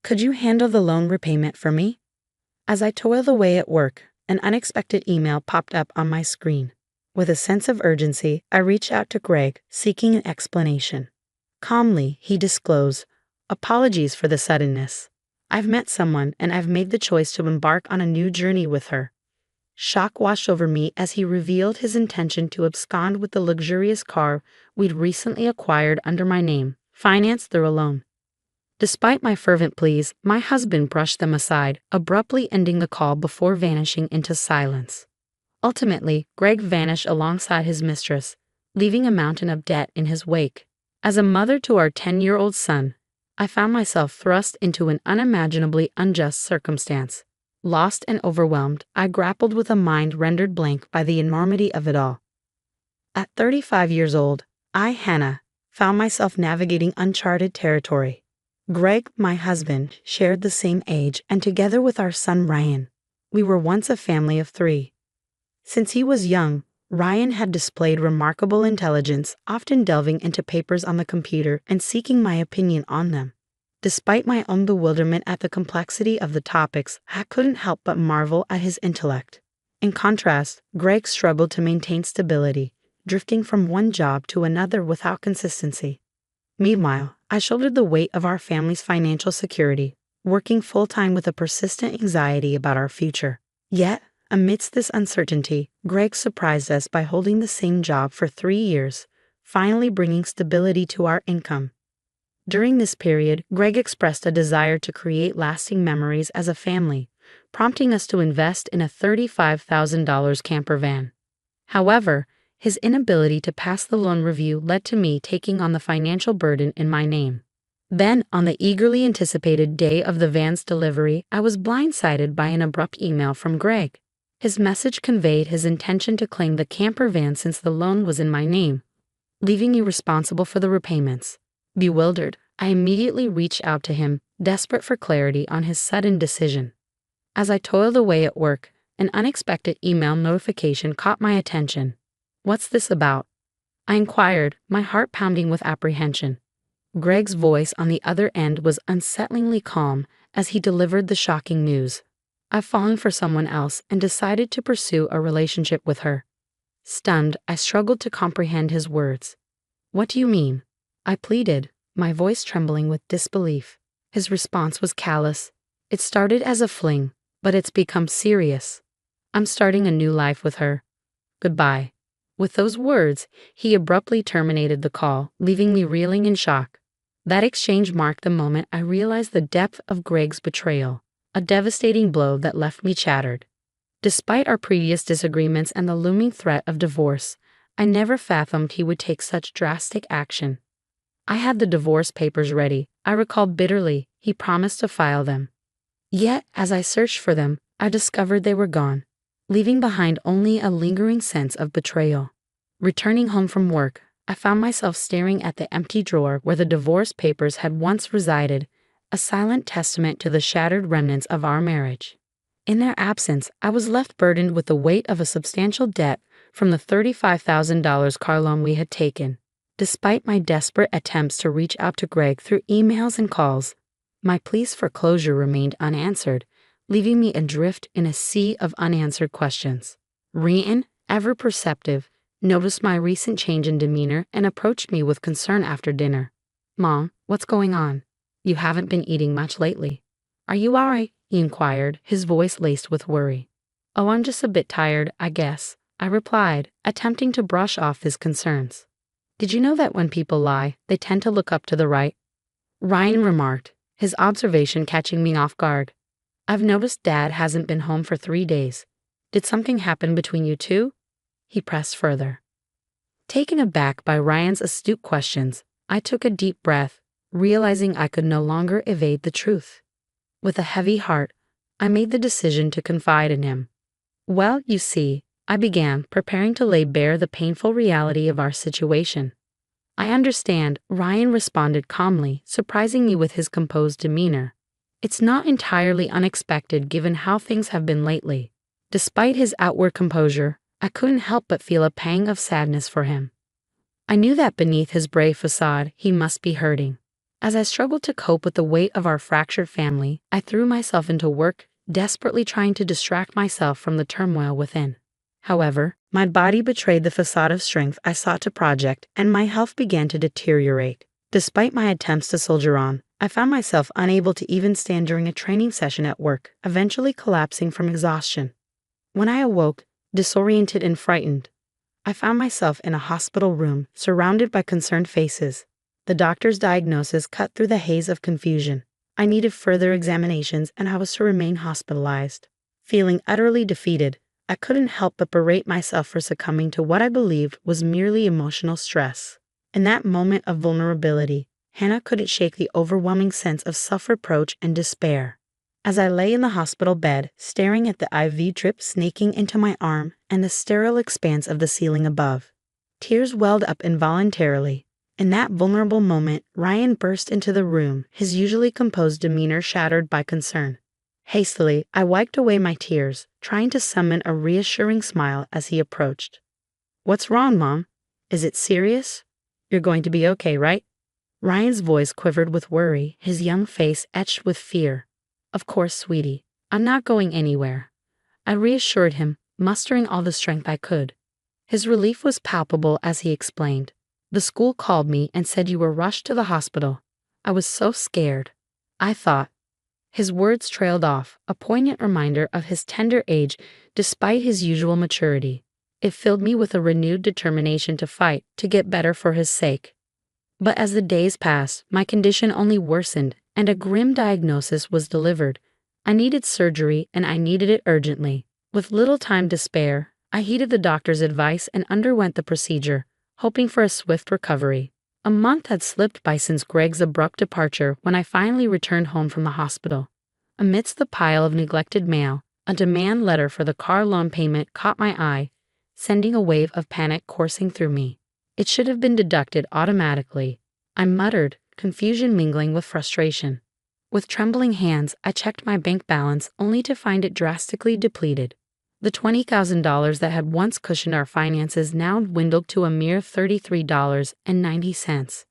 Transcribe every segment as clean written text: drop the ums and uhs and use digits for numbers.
Could you handle the loan repayment for me? As I toiled away at work, an unexpected email popped up on my screen. With a sense of urgency, I reached out to Greg, seeking an explanation. Calmly, he disclosed, "Apologies for the suddenness. I've met someone and I've made the choice to embark on a new journey with her." Shock washed over me as he revealed his intention to abscond with the luxurious car we'd recently acquired under my name, financed through a loan. Despite my fervent pleas, my husband brushed them aside, abruptly ending the call before vanishing into silence. Ultimately, Greg vanished alongside his mistress, leaving a mountain of debt in his wake. As a mother to our 10-year-old son, I found myself thrust into an unimaginably unjust circumstance. Lost and overwhelmed, I grappled with a mind rendered blank by the enormity of it all. At 35 years old, Hannah, found myself navigating uncharted territory. Greg, my husband, shared the same age, and together with our son Ryan, we were once a family of 3. Since he was young, Ryan had displayed remarkable intelligence, often delving into papers on the computer and seeking my opinion on them. Despite my own bewilderment at the complexity of the topics, I couldn't help but marvel at his intellect. In contrast, Greg struggled to maintain stability, drifting from one job to another without consistency. Meanwhile, I shouldered the weight of our family's financial security, working full-time with a persistent anxiety about our future. Yet, amidst this uncertainty, Greg surprised us by holding the same job for 3 years, finally bringing stability to our income. During this period, Greg expressed a desire to create lasting memories as a family, prompting us to invest in a $35,000 camper van. However, his inability to pass the loan review led to me taking on the financial burden in my name. Then, on the eagerly anticipated day of the van's delivery, I was blindsided by an abrupt email from Greg. His message conveyed his intention to claim the camper van since the loan was in my name, leaving me responsible for the repayments. Bewildered, I immediately reached out to him, desperate for clarity on his sudden decision. As I toiled away at work, an unexpected email notification caught my attention. "What's this about?" I inquired, my heart pounding with apprehension. Greg's voice on the other end was unsettlingly calm as he delivered the shocking news. "I've fallen for someone else and decided to pursue a relationship with her." Stunned, I struggled to comprehend his words. "What do you mean?" I pleaded, my voice trembling with disbelief. His response was callous. "It started as a fling, but it's become serious. I'm starting a new life with her. Goodbye." With those words, he abruptly terminated the call, leaving me reeling in shock. That exchange marked the moment I realized the depth of Greg's betrayal, a devastating blow that left me shattered. Despite our previous disagreements and the looming threat of divorce, I never fathomed he would take such drastic action. I had the divorce papers ready, I recalled bitterly. He promised to file them. Yet, as I searched for them, I discovered they were gone, leaving behind only a lingering sense of betrayal. Returning home from work, I found myself staring at the empty drawer where the divorce papers had once resided, a silent testament to the shattered remnants of our marriage. In their absence, I was left burdened with the weight of a substantial debt from the $35,000 car loan we had taken. Despite my desperate attempts to reach out to Greg through emails and calls, my pleas for closure remained unanswered, leaving me adrift in a sea of unanswered questions. Ryan, ever perceptive, noticed my recent change in demeanor and approached me with concern after dinner. "Mom, what's going on? You haven't been eating much lately. Are you all right?" he inquired, his voice laced with worry. "Oh, I'm just a bit tired, I guess," I replied, attempting to brush off his concerns. "Did you know that when people lie, they tend to look up to the right?" Ryan remarked, his observation catching me off guard. "I've noticed Dad hasn't been home for 3 days. Did something happen between you two?" He pressed further. Taken aback by Ryan's astute questions, I took a deep breath, realizing I could no longer evade the truth. With a heavy heart, I made the decision to confide in him. "Well, you see," I began, preparing to lay bare the painful reality of our situation. "I understand," Ryan responded calmly, surprising me with his composed demeanor. "It's not entirely unexpected given how things have been lately." Despite his outward composure, I couldn't help but feel a pang of sadness for him. I knew that beneath his brave facade, he must be hurting. As I struggled to cope with the weight of our fractured family, I threw myself into work, desperately trying to distract myself from the turmoil within. However, my body betrayed the facade of strength I sought to project, and my health began to deteriorate. Despite my attempts to soldier on, I found myself unable to even stand during a training session at work, eventually collapsing from exhaustion. When I awoke, disoriented and frightened, I found myself in a hospital room, surrounded by concerned faces. The doctor's diagnosis cut through the haze of confusion. I needed further examinations, and I was to remain hospitalized. Feeling utterly defeated, I couldn't help but berate myself for succumbing to what I believed was merely emotional stress. In that moment of vulnerability, Hannah couldn't shake the overwhelming sense of self-reproach and despair. As I lay in the hospital bed, staring at the IV drip snaking into my arm and the sterile expanse of the ceiling above, tears welled up involuntarily. In that vulnerable moment, Ryan burst into the room, his usually composed demeanor shattered by concern. Hastily, I wiped away my tears, trying to summon a reassuring smile as he approached. "What's wrong, Mom? Is it serious? You're going to be okay, right?" Ryan's voice quivered with worry, his young face etched with fear. "Of course, sweetie. I'm not going anywhere," I reassured him, mustering all the strength I could. His relief was palpable as he explained. "The school called me and said you were rushed to the hospital. I was so scared. I thought—" His words trailed off, a poignant reminder of his tender age despite his usual maturity. It filled me with a renewed determination to fight, to get better for his sake. But as the days passed, my condition only worsened, and a grim diagnosis was delivered. I needed surgery, and I needed it urgently. With little time to spare, I heeded the doctor's advice and underwent the procedure, hoping for a swift recovery. A month had slipped by since Greg's abrupt departure when I finally returned home from the hospital. Amidst the pile of neglected mail, a demand letter for the car loan payment caught my eye, sending a wave of panic coursing through me. It should have been deducted automatically, I muttered, confusion mingling with frustration. With trembling hands, I checked my bank balance only to find it drastically depleted. The $20,000 that had once cushioned our finances now dwindled to a mere $33.90.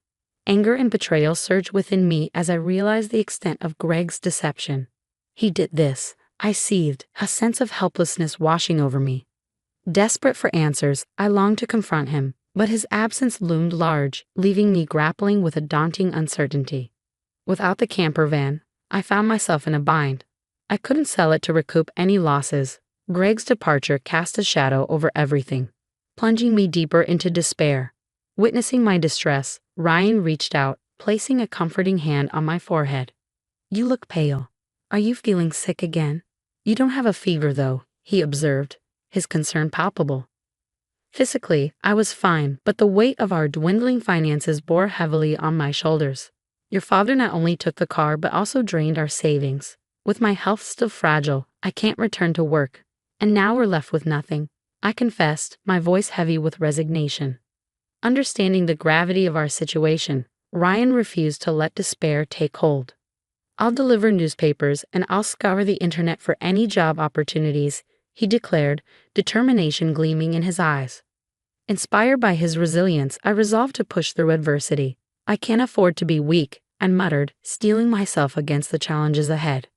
Anger and betrayal surged within me as I realized the extent of Greg's deception. He did this, I seethed, a sense of helplessness washing over me. Desperate for answers, I longed to confront him, but his absence loomed large, leaving me grappling with a daunting uncertainty. Without the camper van, I found myself in a bind. I couldn't sell it to recoup any losses. Greg's departure cast a shadow over everything, plunging me deeper into despair. Witnessing my distress, Ryan reached out, placing a comforting hand on my forehead. "You look pale. Are you feeling sick again?" "You don't have a fever, though," he observed, his concern palpable. Physically, I was fine, but the weight of our dwindling finances bore heavily on my shoulders. "Your father not only took the car but also drained our savings. With my health still fragile, I can't return to work. And now we're left with nothing," I confessed, my voice heavy with resignation. Understanding the gravity of our situation, Ryan refused to let despair take hold. "I'll deliver newspapers and I'll scour the internet for any job opportunities," he declared, determination gleaming in his eyes. Inspired by his resilience, I resolved to push through adversity. "I can't afford to be weak," I muttered, steeling myself against the challenges ahead.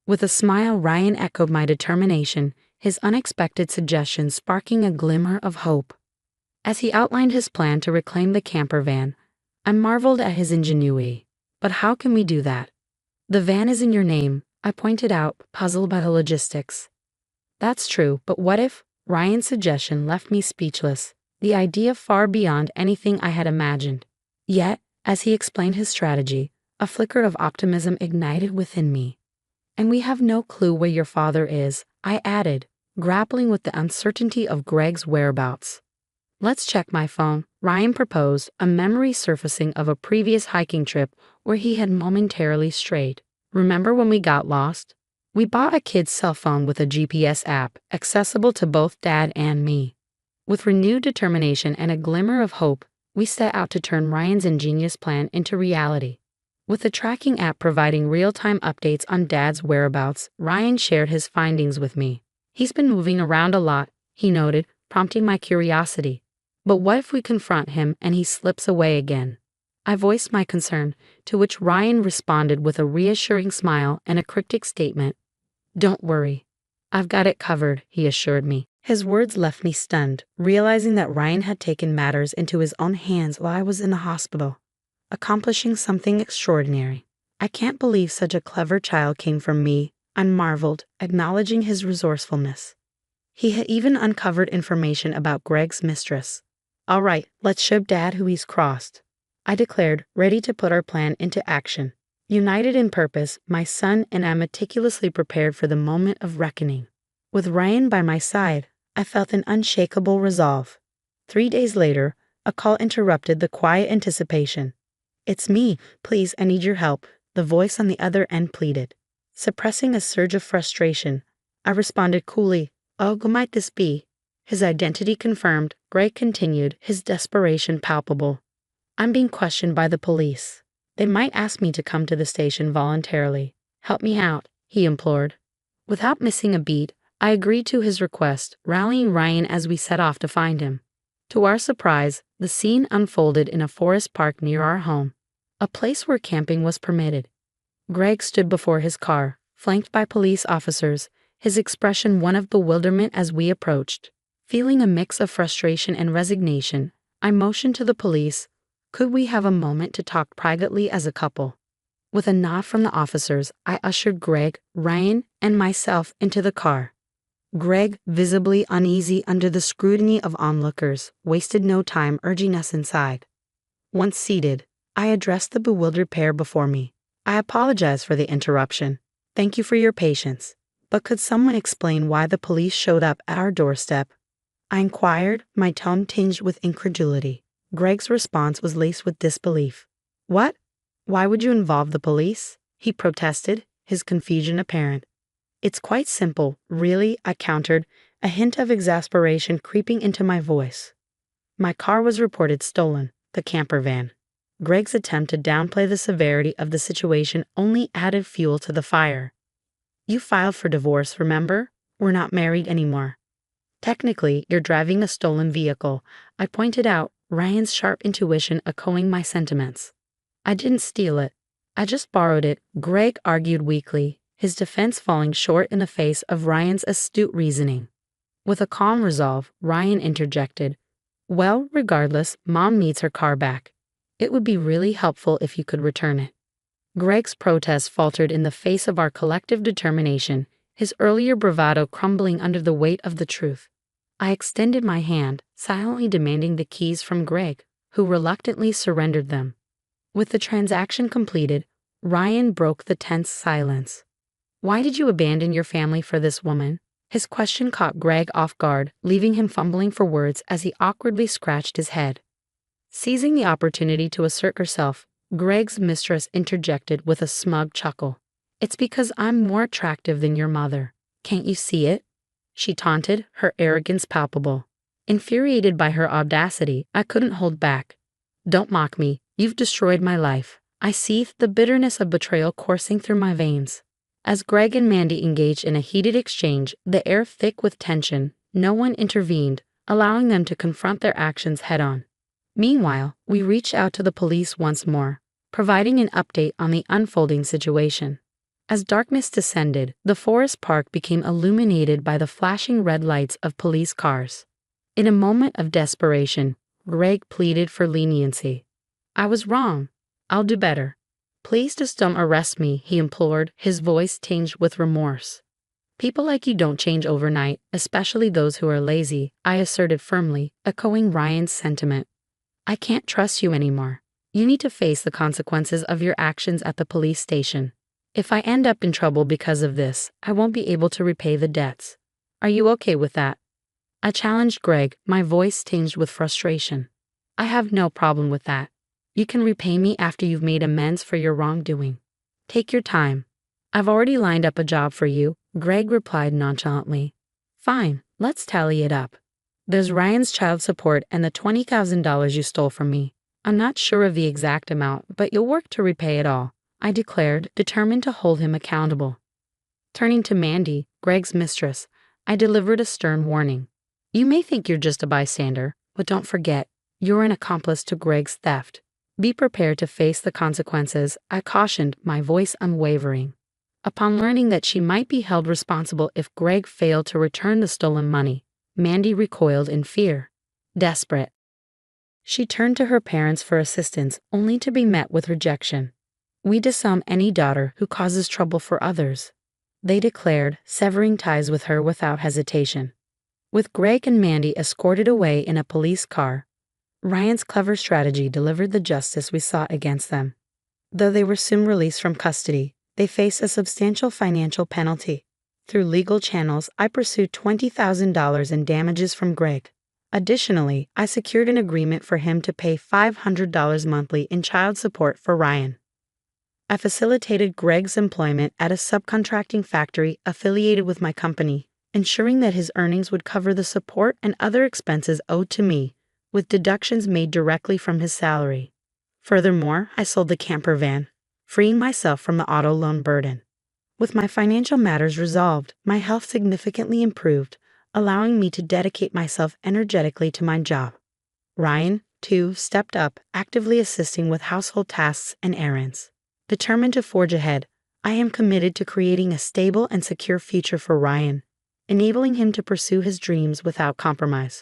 With a smile, Ryan echoed my determination, his unexpected suggestion sparking a glimmer of hope. As he outlined his plan to reclaim the camper van, I marveled at his ingenuity. "But how can we do that?" "The van is in your name," I pointed out, puzzled by the logistics. "That's true, but what if?" Ryan's suggestion left me speechless, the idea far beyond anything I had imagined. Yet, as he explained his strategy, a flicker of optimism ignited within me. "And we have no clue where your father is," I added, grappling with the uncertainty of Greg's whereabouts. "Let's check my phone," Ryan proposed, a memory surfacing of a previous hiking trip where he had momentarily strayed. "Remember when we got lost? We bought a kid's cell phone with a GPS app, accessible to both Dad and me." With renewed determination and a glimmer of hope, we set out to turn Ryan's ingenious plan into reality. With the tracking app providing real-time updates on Dad's whereabouts, Ryan shared his findings with me. "He's been moving around a lot," he noted, prompting my curiosity. "But what if we confront him and he slips away again?" I voiced my concern, to which Ryan responded with a reassuring smile and a cryptic statement. "Don't worry. I've got it covered," he assured me. His words left me stunned, realizing that Ryan had taken matters into his own hands while I was in the hospital, accomplishing something extraordinary. "I can't believe such a clever child came from me," I marveled, acknowledging his resourcefulness. He had even uncovered information about Greg's mistress. "All right, let's show Dad who he's crossed," I declared, ready to put our plan into action. United in purpose, my son and I meticulously prepared for the moment of reckoning. With Ryan by my side, I felt an unshakable resolve. 3 days later, a call interrupted the quiet anticipation. "It's me. Please, I need your help," the voice on the other end pleaded. Suppressing a surge of frustration, I responded coolly, "Oh, who might this be?" His identity confirmed, Greg continued, his desperation palpable. "I'm being questioned by the police. They might ask me to come to the station voluntarily. Help me out," he implored. Without missing a beat, I agreed to his request, rallying Ryan as we set off to find him. To our surprise, the scene unfolded in a forest park near our home, a place where camping was permitted. Greg stood before his car, flanked by police officers, his expression one of bewilderment as we approached. Feeling a mix of frustration and resignation, I motioned to the police, "Could we have a moment to talk privately as a couple?" With a nod from the officers, I ushered Greg, Ryan, and myself into the car. Greg, visibly uneasy under the scrutiny of onlookers, wasted no time urging us inside. Once seated, I addressed the bewildered pair before me. "I apologize for the interruption. Thank you for your patience. But could someone explain why the police showed up at our doorstep?" I inquired, my tone tinged with incredulity. Greg's response was laced with disbelief. "What? Why would you involve the police?" he protested, his confusion apparent. "It's quite simple, really," I countered, a hint of exasperation creeping into my voice. "My car was reported stolen, the camper van." Greg's attempt to downplay the severity of the situation only added fuel to the fire. "You filed for divorce, remember? We're not married anymore." "Technically, you're driving a stolen vehicle," I pointed out, Ryan's sharp intuition echoing my sentiments. "I didn't steal it. I just borrowed it," Greg argued weakly, his defense falling short in the face of Ryan's astute reasoning. With a calm resolve, Ryan interjected, "Well, regardless, Mom needs her car back. It would be really helpful if you could return it." Greg's protest faltered in the face of our collective determination, his earlier bravado crumbling under the weight of the truth. I extended my hand, silently demanding the keys from Greg, who reluctantly surrendered them. With the transaction completed, Ryan broke the tense silence. "Why did you abandon your family for this woman?" His question caught Greg off guard, leaving him fumbling for words as he awkwardly scratched his head. Seizing the opportunity to assert herself, Greg's mistress interjected with a smug chuckle. "It's because I'm more attractive than your mother. Can't you see it?" she taunted, her arrogance palpable. Infuriated by her audacity, I couldn't hold back. "Don't mock me. You've destroyed my life." I seethed, the bitterness of betrayal coursing through my veins. As Greg and Mandy engaged in a heated exchange, the air thick with tension, no one intervened, allowing them to confront their actions head-on. Meanwhile, we reached out to the police once more, providing an update on the unfolding situation. As darkness descended, the forest park became illuminated by the flashing red lights of police cars. In a moment of desperation, Greg pleaded for leniency. "I was wrong. I'll do better. Please just don't arrest me," he implored, his voice tinged with remorse. "People like you don't change overnight, especially those who are lazy," I asserted firmly, echoing Ryan's sentiment. "I can't trust you anymore. You need to face the consequences of your actions at the police station. If I end up in trouble because of this, I won't be able to repay the debts. Are you okay with that?" I challenged Greg, my voice tinged with frustration. "I have no problem with that. You can repay me after you've made amends for your wrongdoing. Take your time. I've already lined up a job for you," Greg replied nonchalantly. "Fine, let's tally it up. There's Ryan's child support and the $20,000 you stole from me. I'm not sure of the exact amount, but you'll work to repay it all," I declared, determined to hold him accountable. Turning to Mandy, Greg's mistress, I delivered a stern warning. "You may think you're just a bystander, but don't forget, you're an accomplice to Greg's theft. Be prepared to face the consequences, I cautioned, my voice unwavering. Upon learning that she might be held responsible if Greg failed to return the stolen money, Mandy recoiled in fear. Desperate, she turned to her parents for assistance, only to be met with rejection. We disown any daughter who causes trouble for others, they declared, severing ties with her without hesitation. With Greg and Mandy escorted away in a police car, Ryan's clever strategy delivered the justice we sought against them. Though they were soon released from custody, they faced a substantial financial penalty. Through legal channels, I pursued $20,000 in damages from Greg. Additionally, I secured an agreement for him to pay $500 monthly in child support for Ryan. I facilitated Greg's employment at a subcontracting factory affiliated with my company, ensuring that his earnings would cover the support and other expenses owed to me, with deductions made directly from his salary. Furthermore, I sold the camper van, freeing myself from the auto loan burden. With my financial matters resolved, my health significantly improved, allowing me to dedicate myself energetically to my job. Ryan, too, stepped up, actively assisting with household tasks and errands. Determined to forge ahead, I am committed to creating a stable and secure future for Ryan, enabling him to pursue his dreams without compromise.